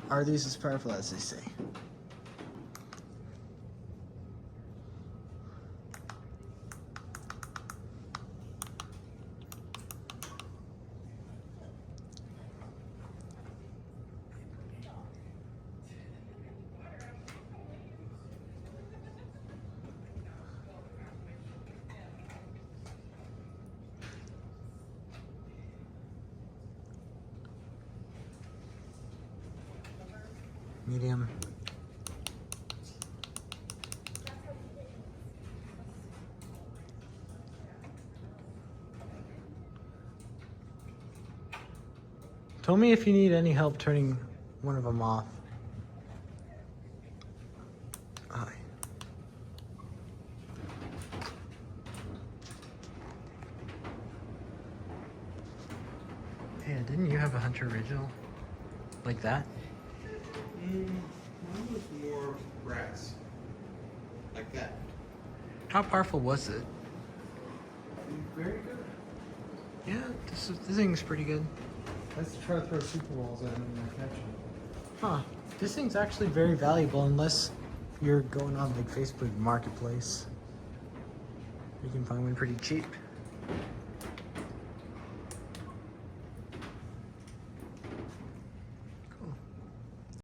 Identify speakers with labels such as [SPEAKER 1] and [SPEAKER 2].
[SPEAKER 1] Are these as powerful as they say? Medium. Tell me if you need any help turning one of them off. Aye. Yeah, didn't you have a Hunter original? Like that?
[SPEAKER 2] Mine was more brass. Like that.
[SPEAKER 1] How powerful was it?
[SPEAKER 2] Very good.
[SPEAKER 1] Yeah, this thing's pretty good.
[SPEAKER 2] I used to try to throw Super Balls at him and not catch him.
[SPEAKER 1] Huh. This thing's actually very valuable unless you're going on like Facebook Marketplace. You can find one pretty cheap.